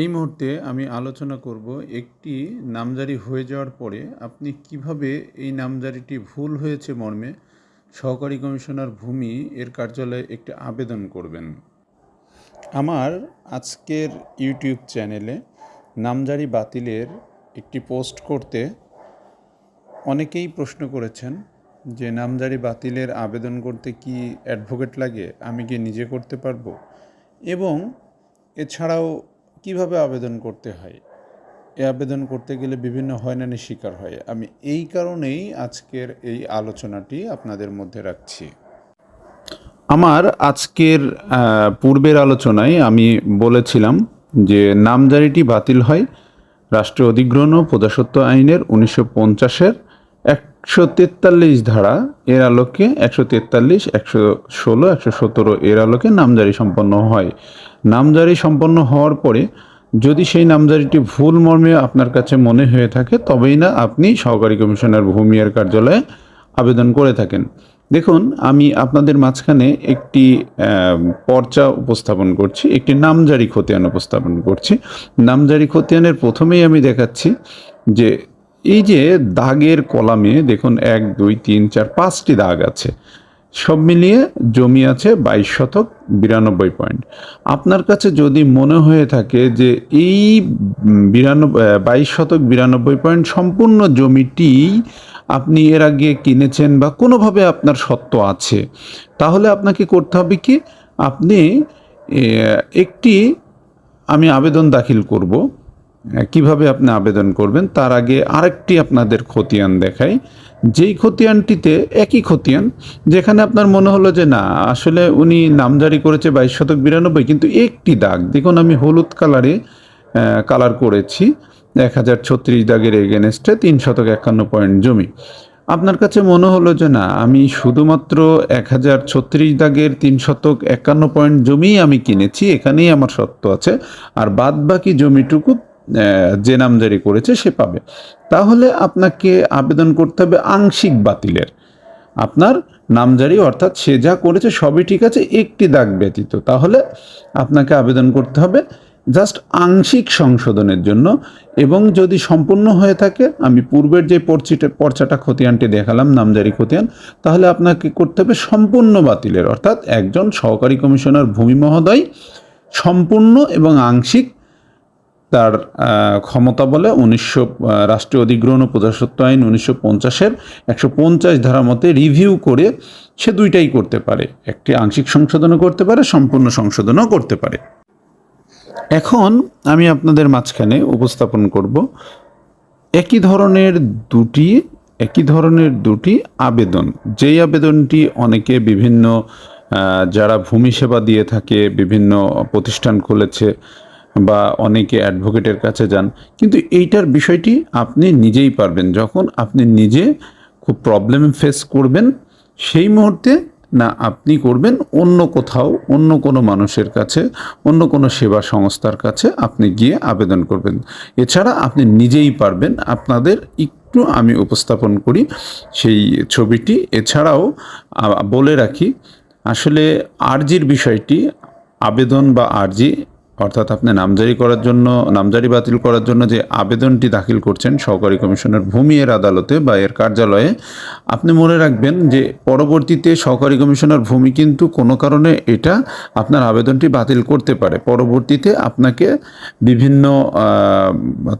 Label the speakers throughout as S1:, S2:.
S1: এই মুহূর্তে আমি আলোচনা করব একটি নামজারি হয়ে যাওয়ার পরে আপনি কিভাবে এই নামজারিটি ভুল হয়েছে মর্মে সহকারী কমিশনার ভূমি এর কার্যালয়ে একটি আবেদন করবেন। আমার আজকের ইউটিউব চ্যানেলে নামজারি বাতিলের একটি পোস্ট করতে অনেকেই প্রশ্ন করেছেন যে নামজারি বাতিলের আবেদন করতে কি অ্যাডভোকেট লাগে, আমি কি নিজে করতে পারবো, এবং এছাড়াও কিভাবে আবেদন করতে হয়। আবেদন করতে গেলে বিভিন্ন হয়রানির শিকার হয়। আমি এই কারণেই আজকের এই আলোচনাটি আপনাদের মধ্যে রাখছি। আমার আজকের পূর্বের আলোচনায় আমি বলেছিলাম যে নামজারিটি বাতিল হয় রাষ্ট্রীয় অধিগ্রহণ ও প্রজাস্বত্ব আইনের 1950-এর 143 ধারা এর আলোকে 143, 116, 117 এর আলোকে নামজারি সম্পন্ন হয়। নামজারি সম্পন্ন হওয়ার পরে যদি সেই নামজারিটি ভুল মর্মে আপনার কাছে মনে হয়ে থাকে তবেই না আপনি সহকারী কমিশনার ভূমি এর কার্যালয়ে আবেদন করে থাকেন। দেখুন, আমি আপনাদের মাঝখানে একটি পর্চা উপস্থাপন করছি, একটি নামজারি খতিয়ান উপস্থাপন করছি। নামজারি খতিয়ানের প্রথমেই আমি দেখাচ্ছি যে এই যে দাগের কলামে দেখুন 1, 2, 3, 4, 5টি দাগ আছে। সব মিলিয়ে জমি আছে 22 শতক 92 পয়েন্ট। আপনার কাছে যদি মনে হয়ে থাকে যে এই 22 শতক 92 পয়েন্ট সম্পূর্ণ জমিটি আপনি এর আগে কিনেছেন বা কোনোভাবে আপনার সত্ত্ব আছে, তাহলে আপনাকে করতে হবে কি, আপনি একটি আমি আবেদন দাখিল করব। কিভাবে আপনি আবেদন করবেন তার আগে আরেকটি আপনাদের খতিয়ান দেখাই, যেই খতিয়ানটিতে একই খতিয়ান, যেখানে আপনার মনে হলো যে না আসলে উনি নামজারি করেছে 22 শতক 92, কিন্তু একটি দাগ দেখুন, আমি হলুদ কালারে কালার করেছি 1036 দাগের এগেনস্টে 3 শতক 51 পয়েন্ট জমি। আপনার কাছে মনে হলো যে না আমি শুধুমাত্র 1036 দাগের 3 শতক 51 পয়েন্ট জমি আমি কিনেছি, এখানেই আমার সত্ত্ব আছে, আর বাদ বাকি জমিটুকু যে নামজারি করেছে সে পাবে। তাহলে আপনাকে আবেদন করতে হবে আংশিক বাতিলের। আপনার নামজারি অর্থাৎ সে যা করেছে সবই ঠিক আছে, একটি দাগ ব্যতীত। তাহলে আপনাকে আবেদন করতে হবে জাস্ট আংশিক সংশোধনের জন্য। এবং যদি সম্পূর্ণ হয়ে থাকে, আমি পূর্বের যে পর্চাটা খতিয়ানটি দেখালাম নামজারি খতিয়ান, তাহলে আপনাকে করতে হবে সম্পূর্ণ বাতিলের, অর্থাৎ একজন সহকারী কমিশনার ভূমি মহোদয় সম্পূর্ণ এবং আংশিক তার ক্ষমতা বলে রাষ্ট্রীয় অধিগ্রহণ ও প্রজাস্বত্ব আইন 1950-এর 150 ধারা মতে রিভিউ করে সে দুইটাই করতে পারে, একটি আংশিক সংশোধনও করতে পারে, সম্পূর্ণ সংশোধনও করতে পারে। এখন আমি আপনাদের মাঝখানে উপস্থাপন করব একই ধরনের দুটি আবেদন, যেই আবেদনটি অনেকে বিভিন্ন যারা ভূমি সেবা দিয়ে থাকে, বিভিন্ন প্রতিষ্ঠান খুলেছে বা অনেকে অ্যাডভোকেটের কাছে যান, কিন্তু এইটার বিষয়টি আপনি নিজেই পারবেন যখন আপনি নিজে খুব প্রবলেম ফেস করবেন, সেই মুহূর্তে না আপনি করবেন অন্য কোথাও, অন্য কোনো মানুষের কাছে, অন্য কোনো সেবা সংস্থার কাছে আপনি গিয়ে আবেদন করবেন। এছাড়া আপনি নিজেই পারবেন। আপনাদের একটু আমি উপস্থাপন করি সেই ছবিটি। এছাড়াও বলে রাখি, আসলে আরজির বিষয়টি, আবেদন বা আরজি অর্থাৎ আপনি নামজারি বাতিল করার জন্য যে আবেদনটি দাখিল করছেন সহকারী কমিশনার ভূমি এর আদালতে বা এর কার্যালয়ে, আপনি মনে রাখবেন যে পরবর্তীতে সহকারী কমিশনার ভূমি কিন্তু কোনো কারণে এটা আপনার আবেদনটি বাতিল করতে পারে। পরবর্তীতে আপনাকে বিভিন্ন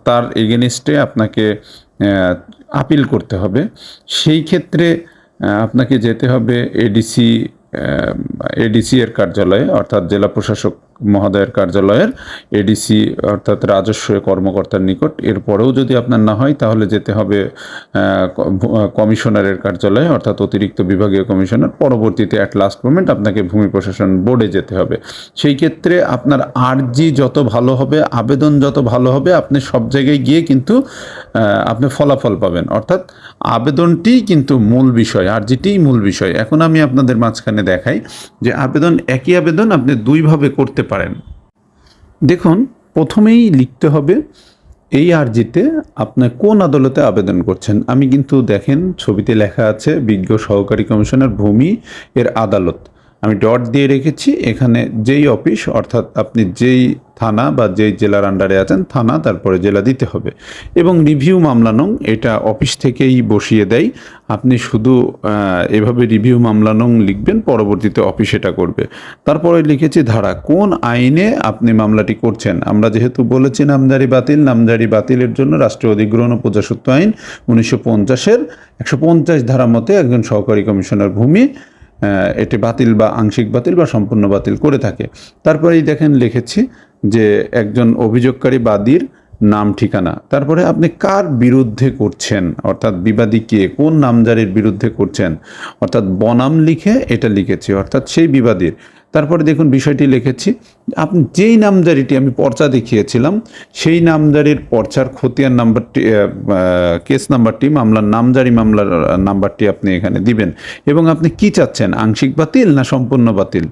S1: তার এগেনস্টে আপনাকে আপিল করতে হবে। সেই ক্ষেত্রে আপনাকে যেতে হবে এডিসি এর কার্যালয়ে, অর্থাৎ জেলা প্রশাসক মহোদয়ের কার্যালয়ের এডিসি অর্থাৎ রাজস্ব কর্মকর্তার নিকট। এরপরেও যদি আপনার না হয় তাহলে যেতে হবে কমিশনারের কার্যালয়ে, অর্থাৎ অতিরিক্ত বিভাগীয় কমিশনার। পরবর্তীতে অ্যাট লাস্ট মোমেন্ট আপনাকে ভূমি প্রশাসন বোর্ডে যেতে হবে। সেই ক্ষেত্রে আপনার আরজি যত ভালো হবে, আবেদন যত ভালো হবে, আপনি সব জায়গায় গিয়ে কিন্তু আপনি ফলাফল পাবেন। অর্থাৎ আবেদনটিই কিন্তু মূল বিষয়, আরজিটিই মূল বিষয়। এখন আমি আপনাদের মাঝখানে দেখাই যে একই আবেদন আপনি দুইভাবে করতে পারেন। দেখুন, প্রথমেই লিখতে হবে এই আরজিতে আপনি কোন আদালতে আবেদন করছেন। আমি কিন্তু দেখেন ছবিতে লেখা আছে বিজ্ঞ সহকারী কমিশনার ভূমি এর আদালত। আমি ডট দিয়ে রেখেছি। এখানে যেই অফিস অর্থাৎ আপনি যেই থানা বা যেই জেলার আন্ডারে আছেন থানা তারপরে জেলা দিতে হবে। এবং রিভিউ মামলা নং এটা অফিস থেকেই বসিয়ে দেয়। আপনি শুধু এভাবে রিভিউ মামলা নং লিখবেন, পরবর্তীতে অফিস এটা করবে। তারপরে লিখেছি ধারা, কোন আইনে আপনি মামলাটি করছেন। আমরা যেহেতু বলেছি নামজারি বাতিল, নামজারি বাতিলের জন্য রাষ্ট্রীয় অধিগ্রহণ ও প্রজাস্বত্ব আইন 1950-এর 150 ধারা মতে একজন সহকারী কমিশনার ভূমি এটি বাতিল বা আংশিক বাতিল বা সম্পূর্ণ বাতিল করে থাকে। তারপরেই দেখেন লিখেছি যে একজন অভিযোগকারী বাদীর নাম ঠিকানা, তারপরে আপনি কার বিরুদ্ধে করছেন অর্থাৎ বিবাদী কে, কোন নামজারির বিরুদ্ধে করছেন অর্থাৎ বনাম লিখে এটা লিখেছি অর্থাৎ সেই বিবাদীর। তারপরে দেখুন বিষয়টি লিখেছি, আপনি যেই নামজারিটি আমি পর্চা দেখিয়েছিলাম সেই নামজারির পর্চার খতিয়ান নাম্বারটি, কেস নাম্বারটি, মামলার নামজারি মামলার নাম্বারটি আপনি এখানে দিবেন এবং আপনি কি চাচ্ছেন, আংশিক বাতিল না সম্পূর্ণ বাতিল,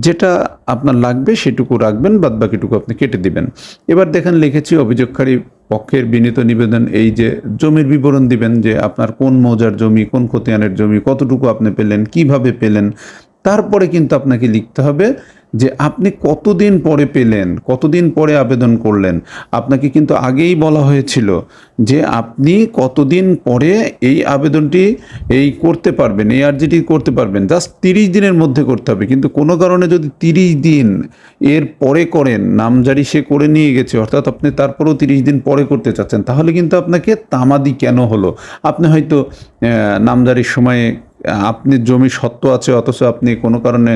S1: যেটা আপনার লাগবে সেটুকু রাখবেন, বাদ বাকিটুকু আপনি কেটে দিবেন। এবার দেখেন লিখেছি অভিযোগকারী পক্ষের বিনীত নিবেদন, এই যে জমির বিবরণ দিবেন যে আপনার কোন মৌজার জমি, কোন খতিয়ানের জমি, কতটুকু আপনি পেলেন, কিভাবে পেলেন। তারপরে কিন্তু আপনাকে লিখতে হবে যে আপনি কতদিন পরে পেলেন, কতদিন পরে আবেদন করলেন। আপনাকে কিন্তু আগেই বলা হয়েছিল যে আপনি কতদিন পরে এই আবেদনটি করতে পারবেন, এই আর্জিটি করতে পারবেন, জাস্ট 30 দিনের মধ্যে করতে হবে। কিন্তু কোনো কারণে যদি 30 দিন এর পরে করেন, নামজারি সে করে নিয়ে গেছে অর্থাৎ আপনি তারপরেও 30 দিন পরে করতে চাচ্ছেন, তাহলে কিন্তু আপনাকে তামাদি কেন হলো। আপনি হয়তো নামজারির সময়ে আপনি জমি সত্ত্ব আছে অথচ আপনি কোনো কারণে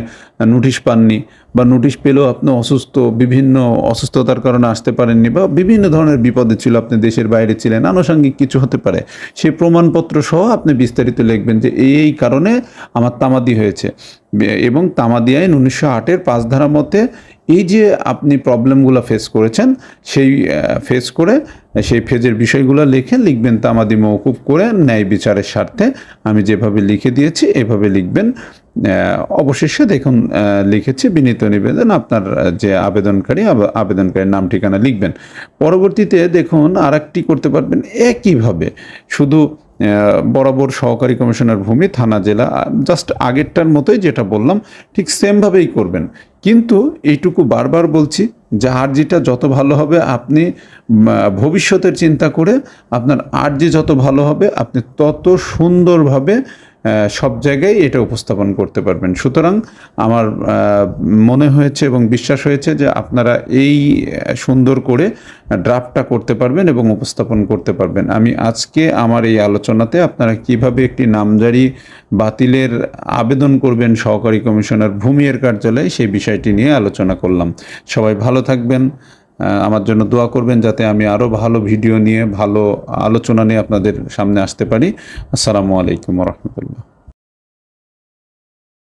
S1: নোটিশ পাননি, বা নোটিশ পেলেও আপনি অসুস্থ, বিভিন্ন অসুস্থতার কারণে আসতে পারেননি, বা বিভিন্ন ধরনের বিপদে ছিল, আপনি দেশের বাইরে ছিলেন, আনুষঙ্গিক কিছু হতে পারে। সেই প্রমাণপত্র সহ আপনি বিস্তারিত লিখবেন যে এই কারণে আমার তামাদি হয়েছে। এবং তামাদি আইন 1908-এর 5 ধারা মতে এই যে আপনি প্রবলেমগুলো ফেস করেছেন সেই ফেস করে সেই ফেজের বিষয়গুলো লিখবেন তামাদি মওকুফ করে ন্যায় বিচারের স্বার্থে আমি যেভাবে লিখে দিয়েছি এভাবে লিখবেন। অবশেষে দেখুন লিখেছি বিনীত নিবেদন, আপনার যে আবেদনকারীর নাম ঠিকানা লিখবেন। পরবর্তীতে দেখুন আরেকটি করতে পারবেন একইভাবে, শুধু বরাবর সহকারী কমিশনার ভূমি থানা জেলা, জাস্ট আগেরটার মতোই যেটা বললাম ঠিক সেমভাবেই করবেন। কিন্তু এইটুকু বারবার বলছি, যে আর্জিটা যত ভালো হবে আপনি ভবিষ্যতের চিন্তা করে আপনার আর্জি যত ভালো হবে আপনি তত সুন্দরভাবে সব জায়গায় এটা উপস্থাপন করতে পারবেন। সুতরাং আমার মনে হয়েছে এবং বিশ্বাস হয়েছে যে আপনারা এই সুন্দর করে ড্রাফটটা করতে পারবেন এবং উপস্থাপন করতে পারবেন। আমি আজকে আমার এই আলোচনাতে আপনারা কিভাবে একটি নামজারি বাতিলের আবেদন করবেন সহকারী কমিশনার ভূমি এর কার্যালয়ে সেই বিষয়টি নিয়ে আলোচনা করলাম। সবাই ভালো থাকবেন, আমার জন্য দোয়া করবেন যাতে আমি আরও ভালো ভিডিও নিয়ে ভালো আলোচনা নিয়ে আপনাদের সামনে আসতে পারি। আসসালামু আলাইকুম ওয়া রাহমাতুল্লাহ।